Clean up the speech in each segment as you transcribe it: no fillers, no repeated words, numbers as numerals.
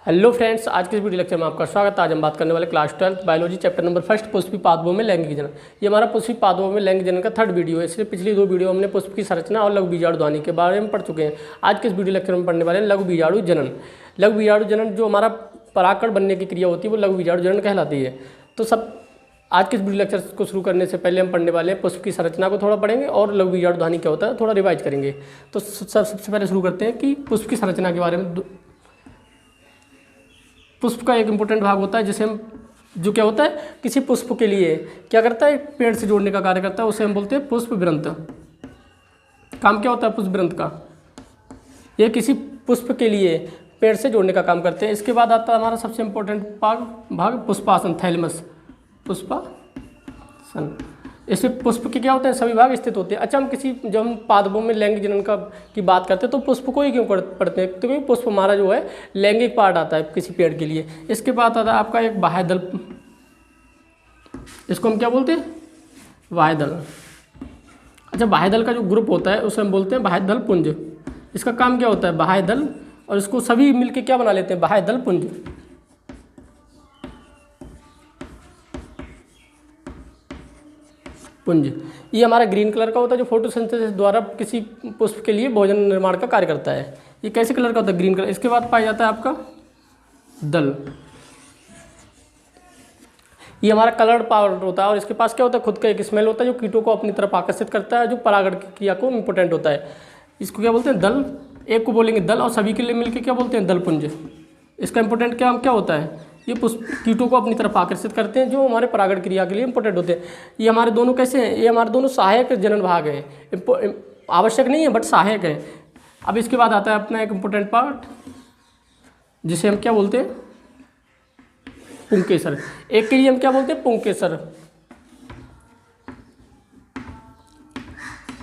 Hello friends, आज के इस वीडियो लेक्चर में आपका स्वागत है। आज हम बात करने वाले class 12 biology chapter number 1 Pushpi पादपों में लैंगिक जनन। ये हमारा पुष्पी पादपों में लैंगिक जनन का थर्ड वीडियो है। इसलिए पिछली दो वीडियो हमने पुष्प की संरचना और लघु बीजाणु ध्वनि के बारे में पढ़ चुके हैं। आज के इस वीडियो लेक्चर में पढ़ने वाले हैं लघु बीजाणु जनन। लघु बीजाणु जनन जो हमारा परागकण बनने की क्रिया होती है वो लघु बीजाणु जनन कहलाती है। तो आज के इस वीडियो लेक्चर को शुरू करने से पहले हम पढ़ने वाले हैं पुष्प की संरचना को थोड़ा पढ़ेंगे और लघु बीजाणु ध्वनि क्या होता है थोड़ा रिवाइज करेंगे। तो सबसे पहले शुरू करते हैं कि पुष्प की संरचना के बारे में। पुष्प का एक इम्पोर्टेंट भाग होता है जिसे हम जो क्या होता है किसी पुष्प के लिए क्या करता है पेड़ से जोड़ने का कार्य करता है, उसे हम बोलते हैं पुष्प वृंत। काम क्या होता है पुष्प वृंत का? यह किसी पुष्प के लिए पेड़ से जोड़ने का काम करते हैं। इसके बाद आता है हमारा सबसे इम्पोर्टेंट भाग पुष्पासन, थैलेमस। पुष्पासन, इसमें पुष्प के क्या होते हैं सभी भाग स्थित होते हैं। अच्छा, जब हम पादपों में लैंगिक जनन की बात करते हैं तो पुष्प को ही क्यों पढ़ते हैं? तो क्योंकि पुष्प हमारा जो है लैंगिक पार्ट आता है किसी पेड़ के लिए। इसके बाद आता है आपका एक बाह्य दल, इसको हम क्या बोलते हैं? बाह्य दल। अच्छा, बाह्य दल का जो ग्रुप होता है उसे हम बोलते हैं बाह्य दल पुंज। इसका काम क्या होता है? बाह्य दल, और इसको सभी मिलकर क्या बना लेते हैं? बाह्य दल पुंज। पुंज ये हमारा ग्रीन कलर का होता है जो फोटोसिंथेसिस द्वारा किसी पुष्प के लिए भोजन निर्माण का कार्य करता है। ये कैसे कलर का होता है? Green colour. इसके बाद पाया जाता है आपका दल। ये हमारा कलर्ड पाउडर होता है और इसके पास क्या होता है? खुद का एक स्मेल होता है जो कीटों को अपनी तरफ आकर्षित करता है, जो परागण की क्रिया को इम्पोर्टेंट होता है। इसको क्या बोलते हैं? दल। एक को बोलेंगे दल और सभी के लिए मिलकर क्या बोलते हैं? दलपुंज। इसका इंपॉर्टेंट क्या होता है? ये पुष्प कीटों को अपनी तरफ आकर्षित करते हैं जो हमारे परागण क्रिया के लिए इंपॉर्टेंट होते हैं। ये हमारे दोनों कैसे हैं? ये हमारे दोनों सहायक जनन भाग हैं, आवश्यक नहीं है बट सहायक है। अब इसके बाद आता है अपना एक इम्पोर्टेंट पार्ट जिसे हम क्या बोलते हैं? पुंकेसर। एक के लिए हम क्या बोलते हैं? पुंकेसर।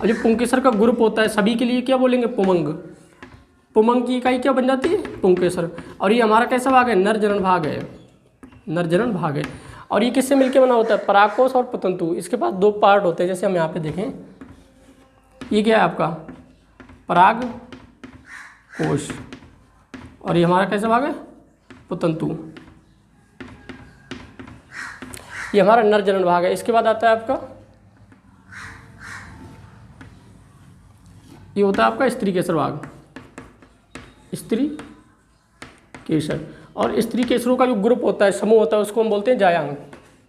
और जो पुंकेसर का ग्रुप होता है सभी के लिए क्या बोलेंगे? पुमंग। पुमंग की इकाई क्या बन जाती है? पुंकेसर। और ये हमारा कैसा भाग है? नर जनन भाग है। नर जनन भाग है। और ये किससे मिलकर बना होता है? परागकोश और पतंतु। इसके पास दो पार्ट होते हैं, जैसे हम यहाँ पे देखें। ये क्या है आपका? पराग कोश। और ये हमारा कैसा भाग है? पतंतु। ये हमारा नर जनन भाग है। इसके बाद आता है आपका ये होता है आपका स्त्री केसर भाग। स्त्री केसर। और स्त्री केसरों का जो ग्रुप होता है, समूह होता है, उसको हम बोलते हैं जायांग,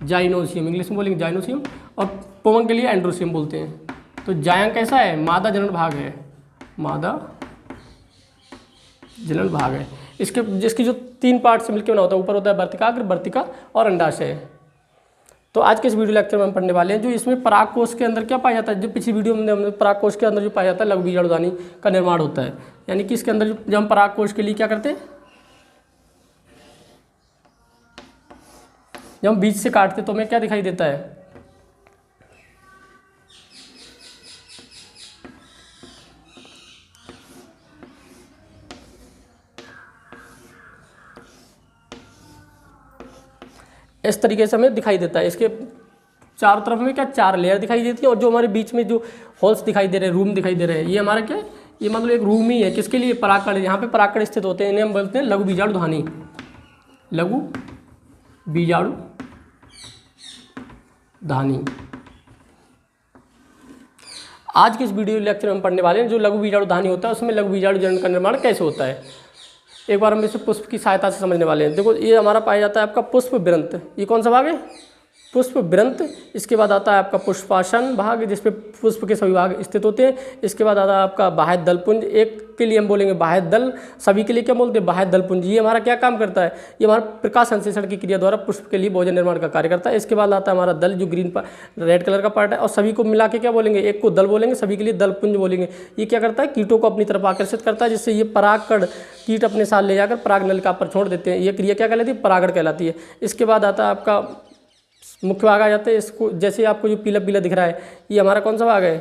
जाइनोसियम। इंग्लिश में बोलेंगे जाइनोसियम। और पुमंग के लिए एंड्रोसियम बोलते हैं। तो जायांग कैसा है? मादा जनन भाग है। मादा जनन भाग है। जिसकी जो तीन पार्ट से मिलकर बना होता है, ऊपर होता है वर्तिकाग्र, वर्तिका और अंडाशय। तो आज के इस वीडियो लेक्चर में हम पढ़ने वाले हैं जो इसमें परागकोश के अंदर क्या पाया जाता है। जो पिछली वीडियो में हमने परागकोश के अंदर जो पाया जाता है लघु बीजाणु ध्वनि का निर्माण होता है। यानी कि इसके अंदर जब हम परागकोश के लिए क्या करते हैं, जब हम बीज से काटते तो हमें क्या दिखाई देता है? इस तरीके से हमें दिखाई देता है। इसके चारों तरफ में क्या चार लेयर दिखाई देती है और जो हमारे बीच में जो होल्स दिखाई दे रहे हैं, रूम दिखाई दे रहे हैं, ये हमारा क्या है? ये मतलब एक रूम ही है। किसके लिए? परागकण। यहाँ पे परागकण स्थित होते हैं, इन्हें हम बोलते हैं लघु बीजाणु ध्वनि। लघु बीजाणु ध्वनि। आज के इस वीडियो लेक्चर में हम पढ़ने वाले हैं जो लघु बीजाणु ध्वनि होता है उसमें लघु बीजाणु जनन का निर्माण कैसे होता है। एक बार हम इसे पुष्प की सहायता से समझने वाले हैं। देखो, ये हमारा पाया जाता है आपका पुष्प वृंत। ये कौन सा भाग है? पुष्प वृंत। इसके बाद आता है आपका पुष्पासन भाग जिसपे पुष्प के सभी भाग स्थित होते हैं। इसके बाद आता है आपका बाह्य दलपुंज। एक के लिए हम बोलेंगे बाह्य दल, सभी के लिए क्या बोलते हैं? बाह्य दलपुंज। ये हमारा क्या काम करता है? ये हमारा प्रकाश संश्लेषण की क्रिया द्वारा पुष्प के लिए भोजन निर्माण का कार्य करता है। इसके बाद आता है हमारा दल जो रेड कलर का पार्ट है और सभी को मिला के क्या बोलेंगे? एक को दल बोलेंगे, सभी के लिए दलपुंज बोलेंगे। ये क्या करता है? कीटों को अपनी तरफ आकर्षित करता है, जिससे ये परागकण कीट अपने साथ ले जाकर पराग नलिका पर छोड़ देते हैं। ये क्रिया क्या कहलाती है? परागण कहलाती है। इसके बाद आता है आपका मुख्य भाग आ जाता है। इसको जैसे आपको जो पीला पीला दिख रहा है, ये हमारा कौन सा भाग है?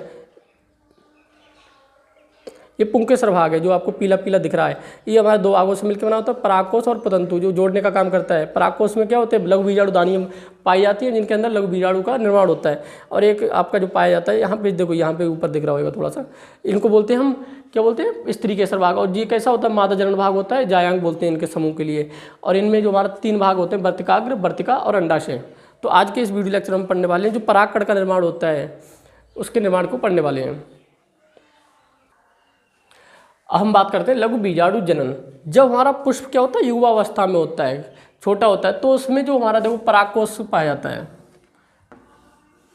ये पुंकेसर भाग है जो आपको पीला पीला दिख रहा है, ये हमारे दो भागों से मिलकर बना होता है परागकोश और पतंतु, जो जोड़ने का काम करता है। परागकोश में क्या होते हैं, लघु बीजाणु दानियाँ पाई जाती है जिनके अंदर लघु बीजाणु का निर्माण होता है। और एक आपका जो पाया जाता है यहाँ पे देखो, यहाँ पे ऊपर दिख रहा होगा थोड़ा सा, इनको बोलते हैं हम क्या बोलते हैं, स्त्री केसर भाग। और ये कैसा होता है, मादा जनन भाग होता है, जायांग बोलते हैं इनके समूह के लिए। और इनमें जो हमारा 3 भाग होते हैं, वर्तिकाग्र, वर्तिका और अंडाशय। तो आज के इस वीडियो लेक्चर में पढ़ने वाले हैं जो परागकण का निर्माण होता है उसके निर्माण को पढ़ने वाले हैं। अब हम बात करते हैं लघु बीजाणु जनन। जब हमारा पुष्प क्या होता है, युवावस्था में होता है, छोटा होता है, तो उसमें जो हमारा देखो परागकोश पाया जाता है।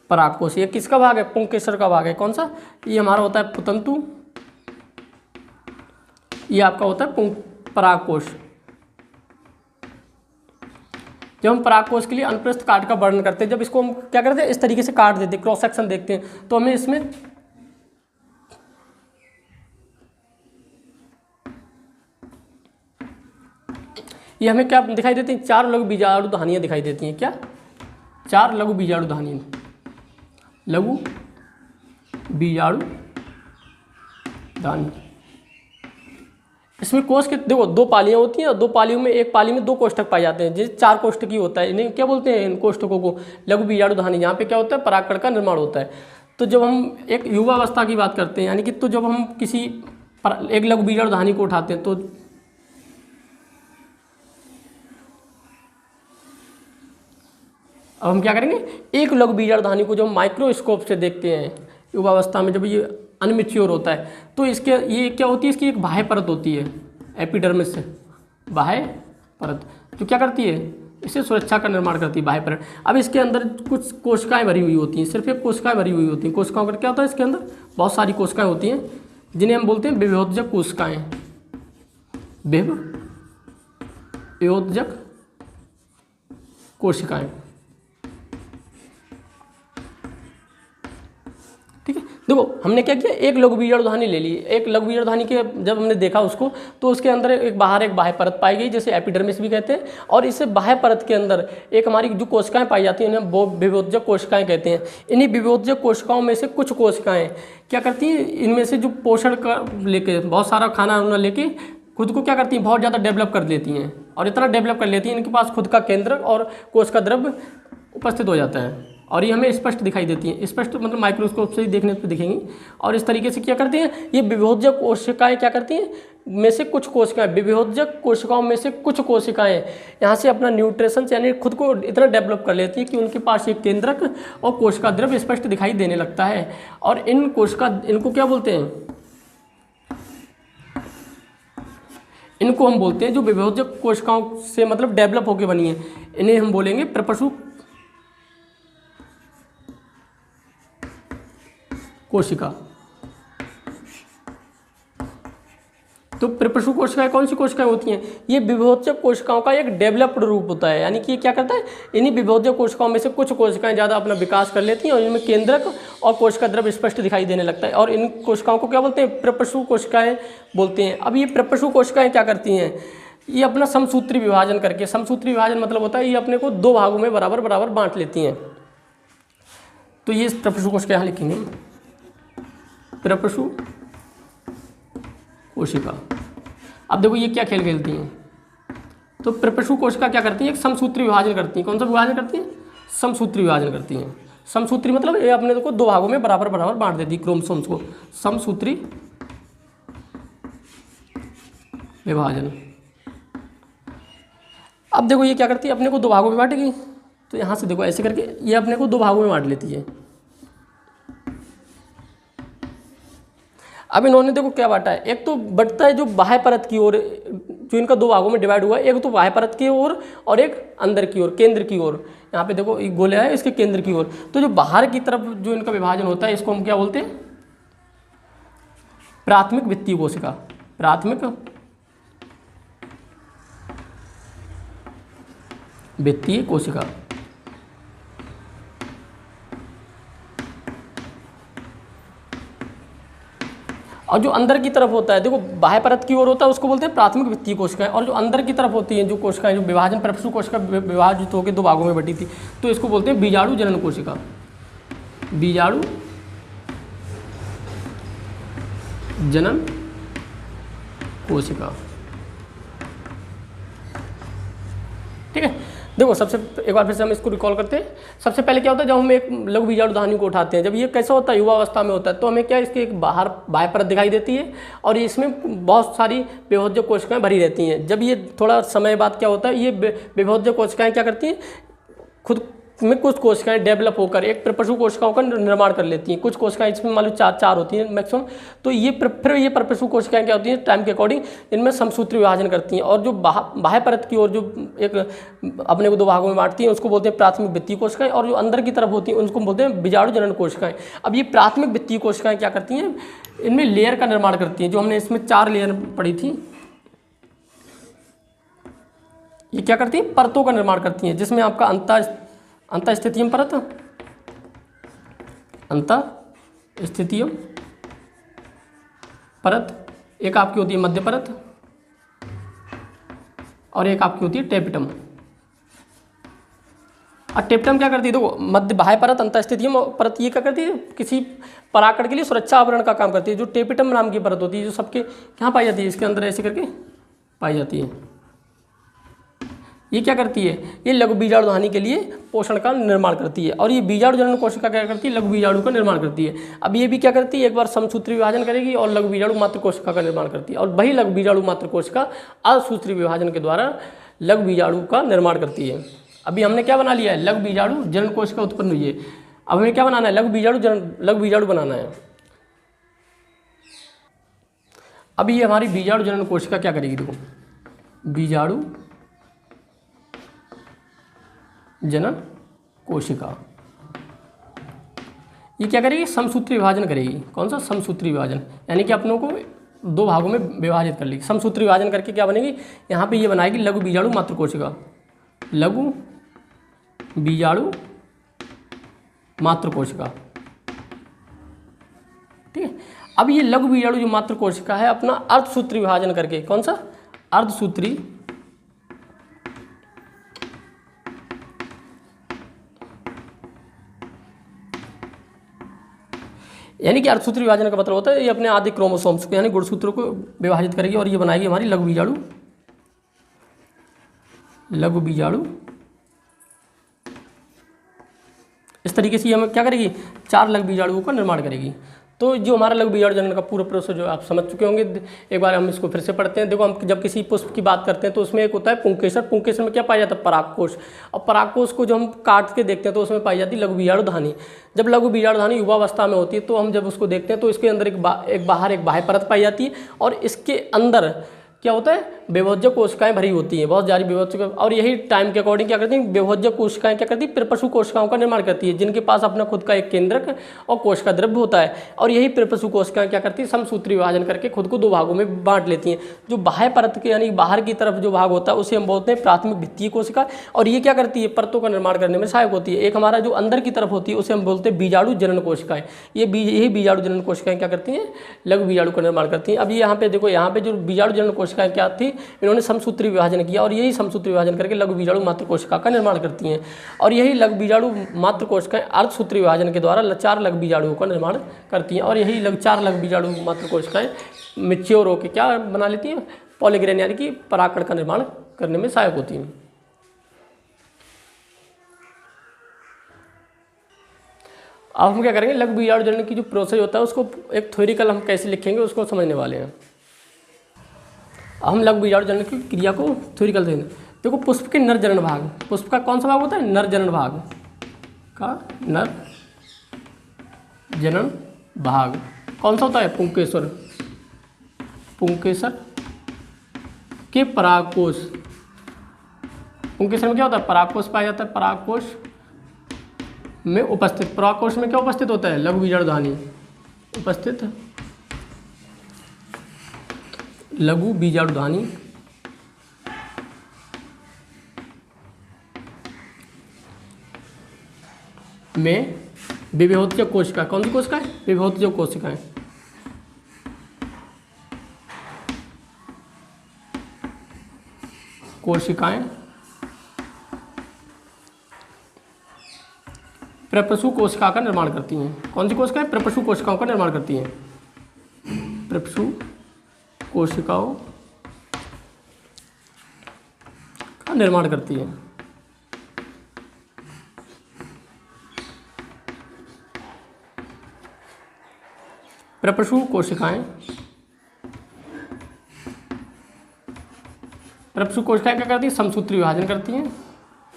परागकोश ये किसका भाग है, पुंकेसर का भाग है। कौन सा, ये हमारा होता है पतंतु, ये आपका होता है परागकोश। जब हम परागकोश के लिए अनुप्रस्थ काट का वर्णन करते हैं, जब इसको हम क्या करते हैं, इस तरीके से काट देते हैं, क्रॉस सेक्शन देखते हैं, तो हमें इसमें ये हमें क्या दिखाई देती हैं, 4 लघु बीजाणु धानियाँ दिखाई देती हैं। क्या, 4 लघु बीजाणु धानियाँ, लघु बीजाणु धानी। इसमें कोष के देखो 2 पालियाँ होती हैं और 2 पालियों में एक पाली में 2 कोष्ठक पाए जाते हैं, जैसे 4 कोष्ठक ही होता है। इन्हें क्या बोलते हैं, इन कोष्ठकों को लघु बीजाणु धानी। यहाँ पे क्या होता है, परागकण का निर्माण होता है। तो जब हम एक युवावस्था की बात करते हैं, यानी कि तो जब हम किसी एक लघु बीजाणु धानी को उठाते हैं, तो अब हम क्या करेंगे, एक लघु बीजाणु धानी को जब माइक्रोस्कोप से देखते हैं युवावस्था में, जब ये अनमेच्योर होता है, तो इसके ये क्या होती है, इसकी एक बाह्य परत होती है एपिडर्मिस से, बाह्य परत, जो क्या करती है, इसे सुरक्षा का निर्माण करती है, बाह्य परत। अब इसके अंदर कुछ कोशिकाएं भरी हुई होती हैं, सिर्फ एक कोशिकाएं भरी हुई होती हैं। कोशिकाओं का क्या होता है, इसके अंदर बहुत सारी कोशिकाएं होती हैं जिन्हें हम बोलते हैं विभेदजक कोशिकाएं, विभेदजक कोशिकाएं। ठीक है, देखो हमने क्या किया, एक लघु बीजाणु धानी ले ली। एक लघु बीजाणु धानी के जब हमने देखा उसको, तो उसके अंदर एक बाह्य परत पाई गई, जैसे एपिडर्मिस भी कहते हैं। और इस बाह्य परत के अंदर एक हमारी जो कोशिकाएं पाई जाती हैं, उन्हें वो विभेदजक कोशिकाएं कहते हैं। इन्हीं विभेदजक कोशिकाओं में से कुछ कोशिकाएं क्या करती हैं, इनमें से जो पोषण का लेके बहुत सारा खाना उन्हें लेके खुद को क्या करती हैं, बहुत ज़्यादा डेवलप कर लेती हैं। और इतना डेवलप कर लेती हैं, इनके पास खुद का केंद्र और कोश का द्रव्य उपस्थित हो जाता है। और ये हमें स्पष्ट दिखाई देती हैं, स्पष्ट मतलब माइक्रोस्कोप से ही देखने पे दिखेंगी। और इस तरीके से क्या करती हैं, ये विभेदजक कोशिकाएं क्या करती हैं, में से कुछ कोशिकाएं, विभेदजक कोशिकाओं में से कुछ कोशिकाएं यहाँ से अपना न्यूट्रिशन यानी खुद को इतना डेवलप कर लेती है कि उनके पास एक केंद्रक और कोशिका द्रव्य स्पष्ट दिखाई देने लगता है। और इन कोशिका, इनको क्या बोलते हैं, इनको हम बोलते हैं, जो विभेदजक कोशिकाओं से मतलब डेवलप होकर बनी है, इन्हें हम बोलेंगे प्रपशु कोशिका। तो प्रपशु कोशिकाएं कौन सी कोशिकाएं होती हैं, ये विभेदजक कोशिकाओं का एक डेवलप्ड रूप होता है। यानी कि ये क्या करता है, इन्हीं विभेदजक कोशिकाओं में से कुछ कोशिकाएं ज़्यादा अपना विकास कर लेती हैं और इनमें केंद्रक और कोशिका द्रव्य स्पष्ट दिखाई देने लगता है। और इन कोशिकाओं को क्या बोलते हैं, प्रपशु कोशिकाएं बोलते हैं। अब ये प्रपशु कोशिकाएं क्या करती हैं, ये अपना समसूत्री विभाजन करके, समसूत्री विभाजन मतलब होता है ये अपने को 2 भागों में बराबर बराबर बांट लेती हैं। तो ये प्रपशु कोशिका यहाँ लिखेंगे, प्रपशु कोशिका। अब देखो ये क्या खेल खेलती हैं, तो प्रपशु कोशिका क्या करती हैं, एक समसूत्री विभाजन करती हैं। कौन सा विभाजन करती हैं, समसूत्री विभाजन करती हैं। समसूत्री मतलब ये अपने को 2 भागों में बराबर बराबर बांट देती है क्रोमोसोम्स को, समसूत्री विभाजन। अब देखो ये क्या करती है, अपने को 2 भागों में बांटेगी। तो यहाँ से देखो ऐसे करके ये अपने को 2 भागों में बांट लेती है। अब इन्होंने देखो क्या बांटा है, एक तो बटता है जो बाह्य परत की ओर, जो इनका 2 भागों में डिवाइड हुआ है, एक तो बाह्य परत की ओर और एक अंदर की ओर, केंद्र की ओर। यहाँ पे देखो एक गोला है, इसके केंद्र की ओर। तो जो बाहर की तरफ जो इनका विभाजन होता है, इसको हम क्या बोलते हैं, प्राथमिक वित्तीय कोशिका, प्राथमिक वित्तीय कोशिका। और जो अंदर की तरफ होता है, देखो बाह्य परत की ओर होता है उसको बोलते हैं प्राथमिक वित्तीय कोशिकाएं, और जो अंदर की तरफ होती हैं जो कोशिकाएं, जो विभाजन प्रपशु कोशिका विभाजित होकर 2 भागों में बटी थी, तो इसको बोलते हैं बीजाणु जनन कोशिका। बीजाणु जनन कोशिका। ठीक है, देखो सबसे एक बार फिर से हम इसको रिकॉल करते हैं। सबसे पहले क्या होता है, जब हम एक लघु बीजाणुधानी को उठाते हैं, जब ये कैसा होता है, युवावस्था में होता है, तो हमें क्या इसकी एक बाह्य परत दिखाई देती है और इसमें बहुत सारी विभोज्य कोशिकाएं भरी रहती हैं। जब ये थोड़ा समय बाद क्या होता है, ये विभोज्य कोशिकाएं क्या करती हैं, खुद में कुछ कोशिकाएं डेवलप होकर एक प्रपशु कोशिकाओं का निर्माण कर लेती हैं। कुछ कोशिकाएं इसमें मान लो चार होती हैं मैक्सिमम, तो ये फिर ये प्रपशु कोशिकाएं क्या होती हैं, टाइम के अकॉर्डिंग इनमें समसूत्री विभाजन करती हैं और जो बाह्य परत की ओर जो एक अपने को दो भागों में बांटती हैं उसको बोलते हैं प्राथमिक वित्तीय कोशिकाएं, और जो अंदर की तरफ होती हैं उनको बोलते हैं बीजाणु जनन कोशिकाएं। अब ये प्राथमिक वित्तीय कोशिकाएं क्या करती हैं, इनमें लेयर का निर्माण करती हैं। जो हमने इसमें 4 लेयर पढ़ी थी, ये क्या करती है, परतों का निर्माण करती हैं, जिसमें आपका अंतःस्थितियम परत, अंतःस्थितियम परत, एक आपकी होती है मध्य परत और एक आपकी होती है टेपिटम। और टेपिटम क्या करती है, देखो मध्य बाह्य परत, अंतःस्थितियम परत, ये क्या करती है, किसी पराकण के लिए सुरक्षा आवरण का काम करती है। जो टेपिटम नाम की परत होती है, जो सबके यहाँ पाई जाती है, इसके अंदर ऐसे करके पाई जाती है, ये क्या करती है, ये लघु बीजाणुधानी के लिए पोषण का निर्माण करती है। और ये बीजाणु जनन कोशिका क्या करती है, लघु बीजाणु का निर्माण करती है। अब ये भी क्या करती है, एक बार समसूत्री विभाजन करेगी और लघु बीजाणु मात्र कोशिका का निर्माण करती है, और वही लघु बीजाणु मात्र कोशिका असूत्री विभाजन के द्वारा लघु बीजाणु का निर्माण करती है। अभी हमने क्या बना लिया है, लघु बीजाणु जनन कोशिका उत्पन्न हुई है। अब हमें क्या बनाना है, लघु बीजाणु बनाना है। अभी ये हमारी बीजाणु जनन कोशिका क्या करेगी, देखो बीजाणु जनन कोशिका ये क्या करेगी, समसूत्री विभाजन करेगी। कौन सा, समसूत्री विभाजन, यानी कि अपनों को 2 भागों में विभाजित कर लेगी। समसूत्री विभाजन करके क्या बनेगी, यहाँ पे ये बनाएगी लघु बीजाणु मात्र कोशिका, लघु बीजाणु मात्र कोशिका। ठीक है, अब ये लघु बीजाणु जो मात्र कोशिका है अपना अर्धसूत्री विभाजन करके, कौन सा, अर्धसूत्री, यानी कि अर्धसूत्री विभाजन का मतलब होता है ये अपने आदि क्रोमोसोम्स को यानी गुणसूत्रों को विभाजित करेगी और ये बनाएगी हमारी लघु बीजाणु। इस तरीके से हम क्या करेगी, 4 लघु बीजाणुओं का निर्माण करेगी। तो जो हमारा लघु बीजाणु जनन का पूरा प्रोसेस जो आप समझ चुके होंगे, एक बार हम इसको फिर से पढ़ते हैं। देखो हम जब किसी पुष्प की बात करते हैं तो उसमें एक होता है पुंकेसर। पुंकेसर में क्या पाया जाता है, परागकोश। और परागकोश को जो हम काट के देखते हैं तो उसमें पाई जाती है लघु बीजाणुधानी। जब लघु बीजाणुधानी युवावस्था में होती है तो हम जब उसको देखते हैं तो इसके अंदर एक बाह्य परत पाई जाती है और इसके अंदर क्या होता है, विभोज्य कोशिकाएं भरी होती हैं, बहुत सारी विभोज्य। और यही टाइम के अकॉर्डिंग क्या करती हैं, विभोज्य कोशिकाएं क्या करती हैं, प्रपशु कोशिकाओं का निर्माण करती है, जिनके पास अपना खुद का एक केंद्रक और कोशिका द्रव्य होता है। और यही प्रपशु कोशिकाएं क्या करती हैं, समसूत्री विभाजन करके खुद को 2 भागों में बांट लेती हैं। जो बाह्य परत के यानी बाहर की तरफ जो भाग होता है उसे हम बोलते हैं प्राथमिक वित्तीय कोशिका, और ये क्या करती है, परतों का निर्माण करने में सहायक होती है। एक हमारा जो अंदर की तरफ होती है उसे हम बोलते हैं बीजाणु जनन कोशिकाएं। यही बीजाणु जनन कोशिकाएं क्या करती हैं, लघु बीजाणु का निर्माण करती हैं। अब ये यहाँ पे देखो, यहाँ पे जो बीजाणु जनन कोशिकाएं क्या थी, इन्होंने समसूत्री विभाजन किया और यही समसूत्री विभाजन करके लघु बीजाणु मात्र कोशिका का निर्माण करती हैं। और यही लघु बीजाणु मात्र कोशिकाएं अर्धसूत्री विभाजन के द्वारा 4 लघु बीजाणुओं का निर्माण करती हैं। और यही 4 लघु बीजाणु मात्र कोशिकाएं मैच्योर होकर क्या बना लेती हैं, पॉलीग्रेन यानी कि परागकण का निर्माण करने में सहायक होती हैं। अब हम क्या करेंगे, लघु बीजाणु जनन की जो प्रोसेस होता है उसको एक थ्योरिकल हम कैसे लिखेंगे उसको समझने वाले हैं। हम लघु बीजाणु जनन की क्रिया को थ्योरिकल देंगे। देखो पुष्प के नर जनन भाग, पुष्प का कौन सा भाग होता है, नर जनन भाग का नर जनन भाग कौन सा होता है, पुंकेसर। पुंकेसर के परागकोश, पुंकेसर में क्या होता है, परागकोश पाया जाता है। परागकोश में उपस्थित, परागकोश में क्या उपस्थित होता है, लघु बीजाणुधानी उपस्थित, लघु बीजाणुधानी में विभोज्य कोशिका, कौन सी कोशिका है, विभोज्य कोशिकाएं। कोशिकाएं प्रपशु कोशिका का निर्माण करती हैं। कौन सी कोशिकाएं, प्रपशु कोशिकाओं का निर्माण करती हैं। प्रपशु कोशिकाओं निर्माण करती है। प्रपशु कोशिकाएं, प्रपशु कोशिकाएं क्या करती है? समसूत्री विभाजन करती हैं,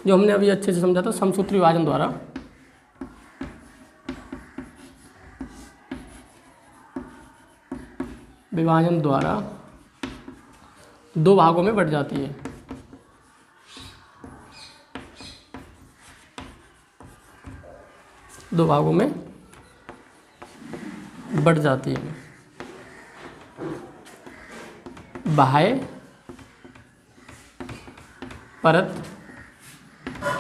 जो हमने अभी अच्छे से समझा था, समसूत्री विभाजन द्वारा दो भागों में बढ़ जाती है। दो भागों में बढ़ जाती है। बाह्य परत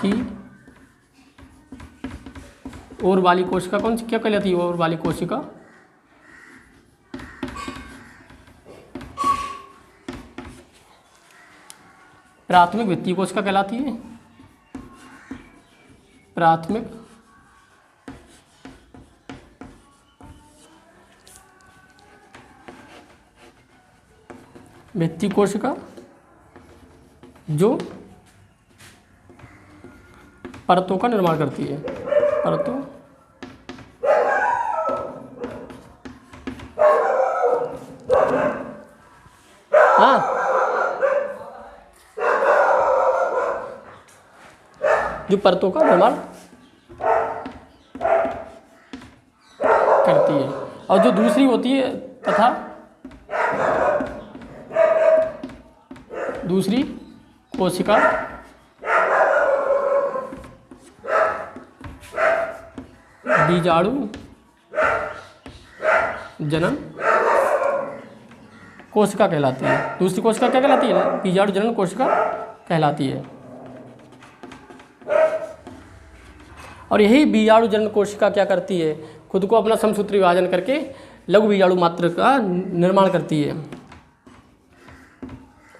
की ओर वाली कोशिका कौन सी क्या कहलाती है? ओर वाली कोशिका प्राथमिक भित्ति कोशिका कहलाती है। प्राथमिक भित्ति कोशिका जो परतों का निर्माण करती है। परतों जो परतों का निर्माण करती है। और जो दूसरी होती है तथा दूसरी कोशिका बीजाणु जनन कोशिका कहलाती है। दूसरी कोशिका क्या कहलाती है? बीजाणु जनन कोशिका कहलाती है। और यही बीजाणु जनन कोशिका क्या करती है? खुद को अपना समसूत्री विभाजन करके लघु बीजाणु मात्र का निर्माण करती है।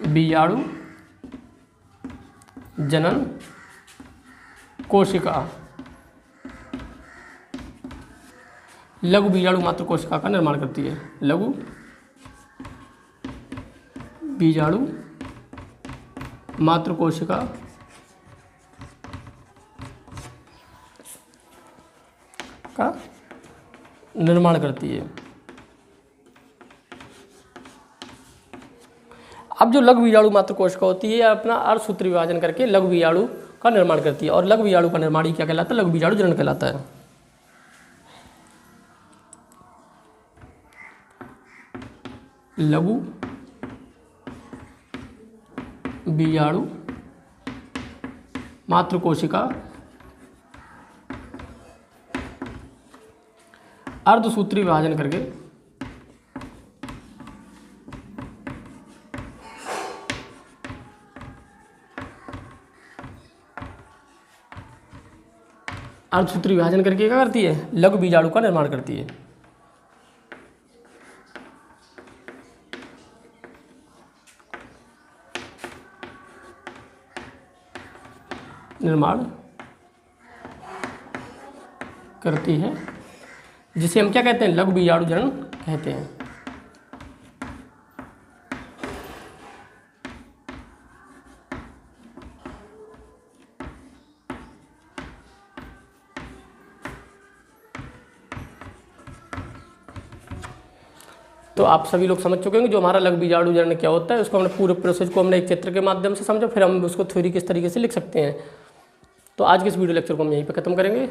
बीजाणु जनन कोशिका लघु बीजाणु मात्र कोशिका का निर्माण करती है। लघु बीजाणु मात्र कोशिका का निर्माण करती है। अब जो लघु बीजाणु मात्र कोशिका होती है अपना अर्धसूत्री विभाजन करके लघु बीजाणु का निर्माण करती है। और लघु बीजाणु का निर्माण ही क्या कहलाता है? लघु बीजाणु जनन कहलाता है। लघु बीजाणु मात्र कोशिका अर्धसूत्री विभाजन करके अर्धसूत्री विभाजन करके क्या करती है? लघु बीजाणु का निर्माण करती है। निर्माण करती है, जिसे हम क्या कहते हैं? लघु बीजाणु जनन कहते हैं। तो आप सभी लोग समझ चुके होंगे जो हमारा लघु बीजाणु जनन क्या होता है। उसको हमने पूरे प्रोसेस को हमने एक चित्र के माध्यम से समझा, फिर हम उसको थ्योरी किस तरीके से लिख सकते हैं। तो आज के इस वीडियो लेक्चर को हम यहीं पे ख़त्म करेंगे।